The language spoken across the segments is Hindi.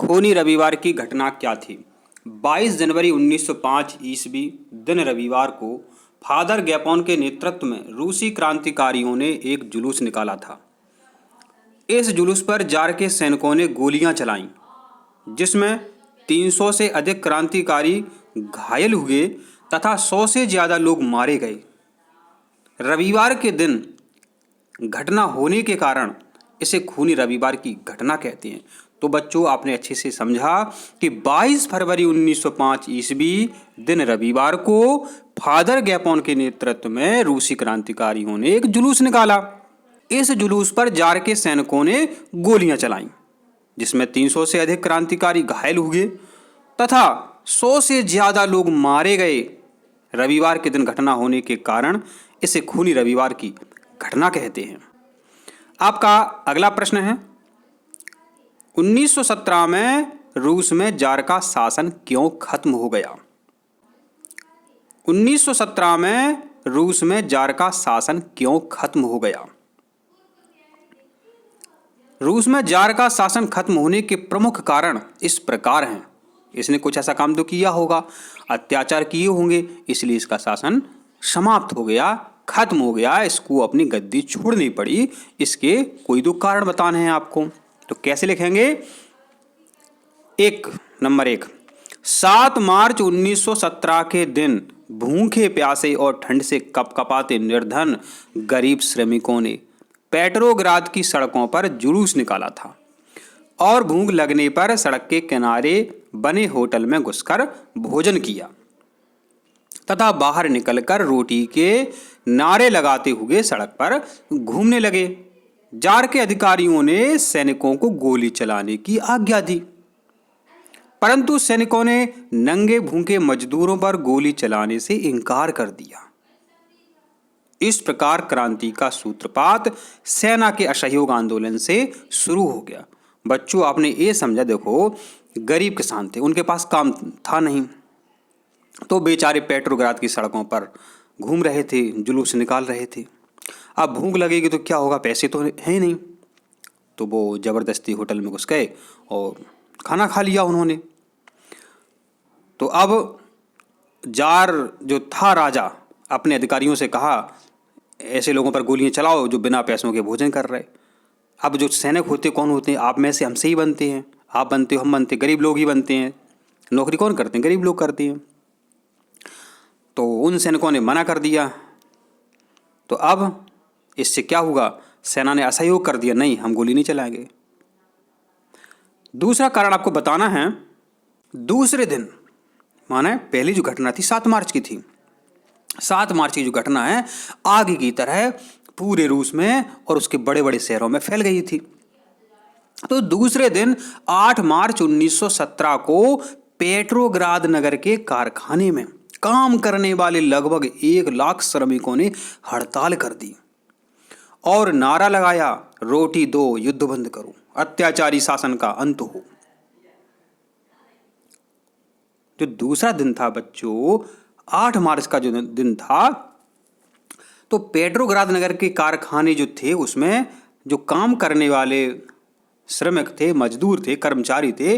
खूनी रविवार की घटना क्या थी? 22 जनवरी 1905 ईस्वी दिन रविवार को फादर गैपोन के नेतृत्व में रूसी क्रांतिकारियों ने एक जुलूस निकाला था। इस जुलूस पर जार के सैनिकों ने गोलियां चलाईं, जिसमें 300 से अधिक क्रांतिकारी घायल हुए तथा 100 से ज़्यादा लोग मारे गए। रविवार के दिन घटना होने के कारण इसे खूनी रविवार की घटना कहते हैं। तो बच्चों, आपने अच्छे से समझा कि 22 फरवरी 1905 ईस्वी दिन रविवार को फादर गैपोन के नेतृत्व में रूसी क्रांतिकारियों ने एक जुलूस निकाला। इस जुलूस पर जार के सैनिकों ने गोलियां चलाईं, जिसमें 300 से अधिक क्रांतिकारी घायल हुए तथा 100 से ज्यादा लोग मारे गए। रविवार के दिन घटना होने के कारण इसे खूनी रविवार की घटना कहते हैं। आपका अगला प्रश्न है, 1917 में रूस में जार का शासन क्यों खत्म हो गया? 1917 में रूस में जार का शासन क्यों खत्म हो गया? रूस में जार का शासन खत्म होने के प्रमुख कारण इस प्रकार हैं। इसने कुछ ऐसा काम तो किया होगा, अत्याचार किए होंगे, इसलिए इसका शासन समाप्त हो गया, खत्म हो गया, इसको अपनी गद्दी छोड़नी पड़ी। इसके कोई दो कारण बताने हैं आपको, तो कैसे लिखेंगे? नंबर 1, 7 मार्च 1917 के दिन भूखे प्यासे और ठंड से कपकपाते निर्धन गरीब श्रमिकों ने पेट्रोग्राद की सड़कों पर जुलूस निकाला था और भूख लगने पर सड़क के किनारे बने होटल में घुसकर भोजन किया तथा बाहर निकलकर रोटी के नारे लगाते हुए सड़क पर घूमने लगे। जार के अधिकारियों ने सैनिकों को गोली चलाने की आज्ञा दी, परंतु सैनिकों ने नंगे भूखे मजदूरों पर गोली चलाने से इनकार कर दिया। इस प्रकार क्रांति का सूत्रपात सेना के असहयोग आंदोलन से शुरू हो गया। बच्चों, आपने ये समझा, देखो गरीब किसान थे, उनके पास काम था नहीं, तो बेचारे पेट्रोग्राद की सड़कों पर घूम रहे थे, जुलूस निकाल रहे थे। अब भूख लगेगी तो क्या होगा, पैसे तो है ही नहीं, तो वो ज़बरदस्ती होटल में घुस गए और खाना खा लिया उन्होंने। तो अब जार जो था राजा, अपने अधिकारियों से कहा ऐसे लोगों पर गोलियां चलाओ जो बिना पैसों के भोजन कर रहे। अब जो सैनिक होते कौन होते हैं? आप में से हमसे ही बनते हैं, आप बनते हो, हम बनते, गरीब लोग ही बनते हैं। नौकरी कौन करते हैं? गरीब लोग करते हैं। तो उन सैनिकों ने मना कर दिया। तो अब इससे क्या हुआ? सेना ने असहयोग कर दिया, नहीं हम गोली नहीं चलाएंगे। दूसरा कारण आपको बताना है, दूसरे दिन, माने पहली जो घटना थी 7 मार्च की थी, 7 मार्च की जो घटना है आग की तरह पूरे रूस में और उसके बड़े बड़े शहरों में फैल गई थी। तो दूसरे दिन 8 मार्च 1917 को पेट्रोग्राद नगर के कारखाने में काम करने वाले लगभग 1 लाख श्रमिकों ने हड़ताल कर दी और नारा लगाया, रोटी दो, युद्ध बंद करो, अत्याचारी शासन का अंत हो। जो दूसरा दिन था बच्चों, 8 मार्च का जो दिन था, तो पेट्रोग्राद नगर के कारखाने जो थे उसमें जो काम करने वाले श्रमिक थे, मजदूर थे, कर्मचारी थे,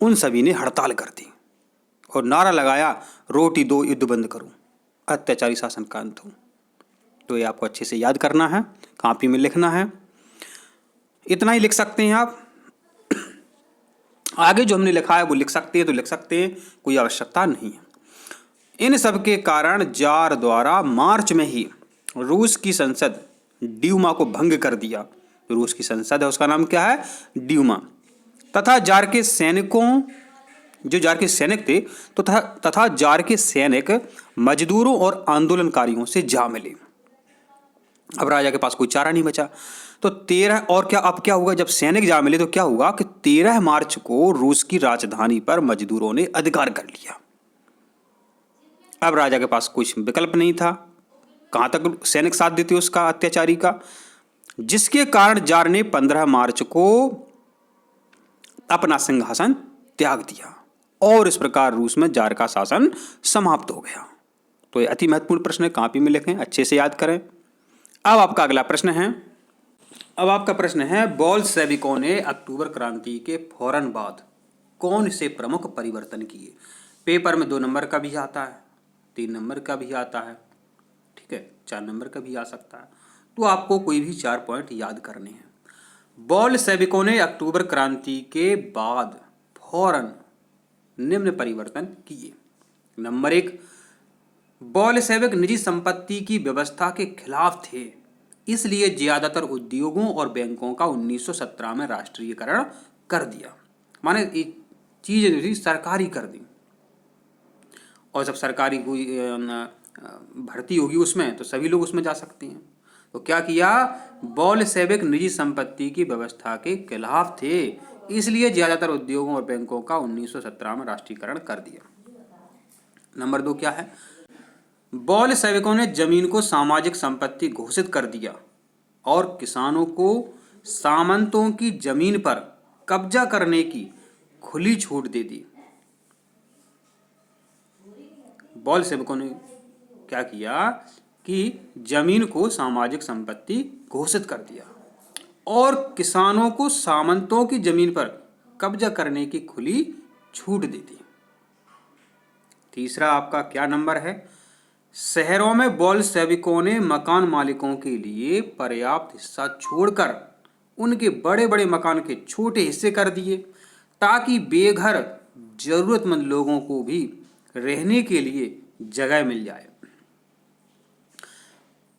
उन सभी ने हड़ताल कर दी और नारा लगाया, रोटी दो, युद्ध बंद करो, अत्याचारी शासन का अंत हो। तो ये आपको अच्छे से याद करना है, कॉपी में लिखना है। इतना ही लिख सकते हैं आप, आगे जो हमने लिखा है वो लिख सकते हैं तो लिख सकते हैं, कोई आवश्यकता नहीं है। इन सब के कारण जार द्वारा मार्च में ही रूस की संसद ड्यूमा को भंग कर दिया। रूस की संसद है उसका नाम क्या है? ड्यूमा। तथा जार के सैनिकों, जो जार के सैनिक थे, तो तथा जार के सैनिक मजदूरों और आंदोलनकारियों से जा मिले। अब राजा के पास कोई चारा नहीं बचा। तो 13 और क्या, अब क्या हुआ? जब सैनिक जा मिले तो क्या हुआ कि 13 मार्च को रूस की राजधानी पर मजदूरों ने अधिकार कर लिया। अब राजा के पास कुछ विकल्प नहीं था, कहां तक सैनिक साथ देते उसका, अत्याचारी का, जिसके कारण जार ने 15 मार्च को अपना सिंहासन त्याग दिया और इस प्रकार रूस में जार का शासन समाप्त हो गया। तो ये अति महत्वपूर्ण प्रश्न है, कॉपी में लिखें, अच्छे से याद करें। अब आपका अगला प्रश्न है, बोल्शेविकों ने अक्टूबर क्रांति के फौरन बाद कौन से प्रमुख परिवर्तन किए? पेपर में 2 नंबर का भी आता है, 3 नंबर का भी आता है, ठीक है, 4 नंबर का भी आ सकता है। तो आपको कोई भी 4 पॉइंट याद करने हैं। बोल्शेविकों ने अक्टूबर क्रांति के बाद फौरन निम्न परिवर्तन किए। नंबर 1, बोल्शेविक निजी संपत्ति की व्यवस्था के खिलाफ थे, इसलिए ज्यादातर उद्योगों और बैंकों का 1917 में राष्ट्रीयकरण कर दिया। माने एक चीज जो थी सरकारी कर दी, और जब सरकारी कोई भर्ती होगी उसमें तो सभी लोग उसमें जा सकते हैं। तो क्या किया? बोल्शेविक निजी संपत्ति की व्यवस्था के खिलाफ थे, इसलिए ज्यादातर उद्योगों और बैंकों का 1917 में राष्ट्रीयकरण कर दिया। नंबर 2 क्या है? बोल्शेविकों ने जमीन को सामाजिक संपत्ति घोषित कर दिया और किसानों को सामंतों की जमीन पर कब्जा करने की खुली छूट दे दी। बोल्शेविकों ने क्या किया कि जमीन को सामाजिक संपत्ति घोषित कर दिया और किसानों को सामंतों की जमीन पर कब्जा करने की खुली छूट दे दी। तीसरा आपका क्या नंबर है? शहरों में बोल्शेविकों ने मकान मालिकों के लिए पर्याप्त हिस्सा छोड़कर उनके बड़े बड़े मकान के छोटे हिस्से कर दिए, ताकि बेघर जरूरतमंद लोगों को भी रहने के लिए जगह मिल जाए।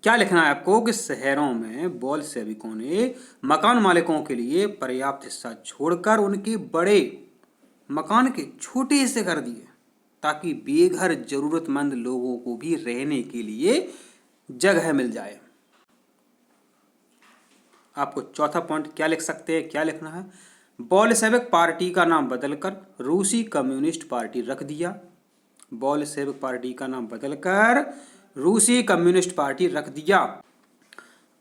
क्या लिखना है आपको कि शहरों में बोल्शेविकों ने मकान मालिकों के लिए पर्याप्त हिस्सा छोड़कर उनके बड़े मकान के छोटे हिस्से कर दिए, ताकि बेघर जरूरतमंद लोगों को भी रहने के लिए जगह मिल जाए। आपको चौथा पॉइंट क्या लिख सकते हैं? क्या लिखना है? बोल्शेविक पार्टी का नाम बदलकर रूसी कम्युनिस्ट पार्टी रख दिया। बोल्शेविक पार्टी का नाम बदलकर रूसी कम्युनिस्ट पार्टी रख दिया।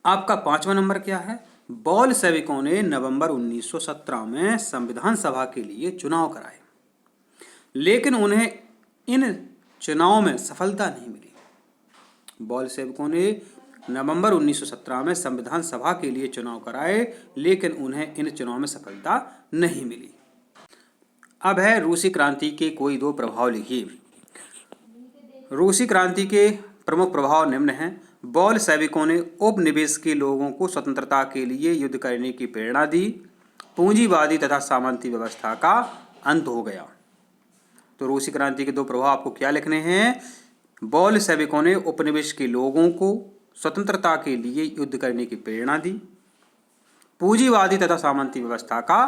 आपका 5वां नंबर क्या है? बोल्शेविकों ने नवंबर 1917 में संविधान सभा के लिए चुनाव कराए, लेकिन उन्हें इन चुनावों में सफलता नहीं मिली। बोल्शेविकों ने नवंबर 1917 में संविधान सभा के लिए चुनाव कराए, लेकिन उन्हें इन चुनाव में सफलता नहीं मिली। अब है रूसी क्रांति के कोई 2 प्रभाव लिखिए। रूसी क्रांति के प्रमुख प्रभाव निम्न हैं। बोल्शेविकों ने उपनिवेश के लोगों को स्वतंत्रता के लिए युद्ध करने की प्रेरणा दी। पूंजीवादी तथा सामंती व्यवस्था का अंत हो गया। तो रूसी क्रांति के 2 प्रभाव आपको क्या लिखने हैं? बोल्शेविकों ने उपनिवेश के लोगों को स्वतंत्रता के लिए युद्ध करने की प्रेरणा दी। पूंजीवादी तथा सामंती व्यवस्था का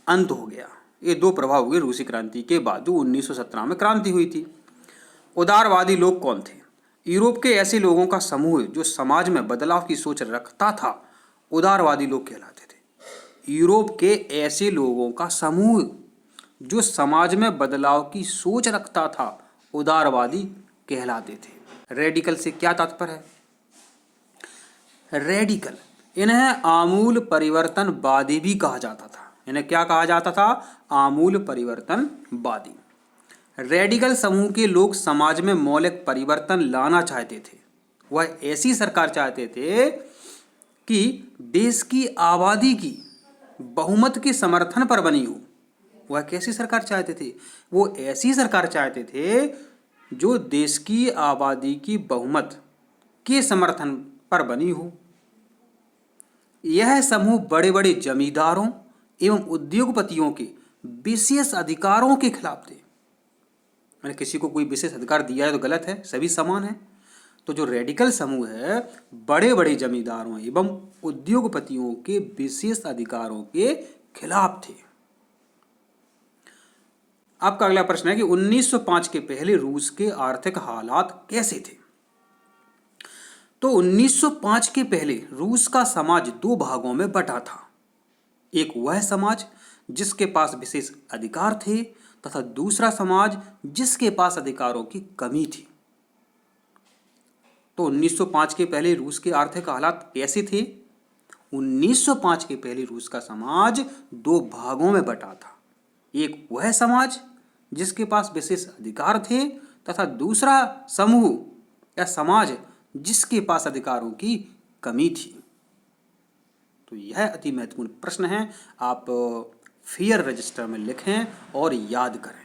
अंत हो गया। ये 2 प्रभाव हुए रूसी क्रांति के बाद, जो 1917 में क्रांति हुई थी। उदारवादी लोग कौन थे? यूरोप के ऐसे लोगों का समूह जो समाज में बदलाव की सोच रखता था, उदारवादी लोग कहलाते थे। यूरोप के ऐसे लोगों का समूह जो समाज में बदलाव की सोच रखता था, उदारवादी कहलाते थे। रेडिकल से क्या तात्पर्य है? रेडिकल, इन्हें आमूल परिवर्तनवादी भी कहा जाता था। इन्हें क्या कहा जाता था? आमूल परिवर्तनवादी। रेडिकल समूह के लोग समाज में मौलिक परिवर्तन लाना चाहते थे। वह ऐसी सरकार चाहते थे कि देश की आबादी की बहुमत के समर्थन पर बनी हो। वह कैसी सरकार चाहते थे? वो ऐसी सरकार चाहते थे जो देश की आबादी की बहुमत के समर्थन पर बनी हो। यह समूह बड़े बड़े जमींदारों एवं उद्योगपतियों के विशेष अधिकारों के खिलाफ थे। मैंने किसी को कोई विशेष अधिकार दिया है तो गलत है, सभी समान है। तो जो रेडिकल समूह है, बड़े बड़े जमींदारों एवं उद्योगपतियों के विशेष अधिकारों के खिलाफ थे। आपका अगला प्रश्न है कि 1905 के पहले रूस के आर्थिक हालात कैसे थे? तो 1905 के पहले रूस का समाज 2 भागों में बटा था। एक वह समाज जिसके पास विशेष अधिकार थे तथा दूसरा समाज जिसके पास अधिकारों की कमी थी। तो 1905 के पहले रूस के आर्थिक हालात कैसे थे? 1905 के पहले रूस का समाज 2 भागों में बटा था। एक वह समाज जिसके पास विशेष अधिकार थे तथा दूसरा समूह या समाज जिसके पास अधिकारों की कमी थी। तो यह अति महत्वपूर्ण प्रश्न है। आप फियर रजिस्टर में लिखें और याद करें।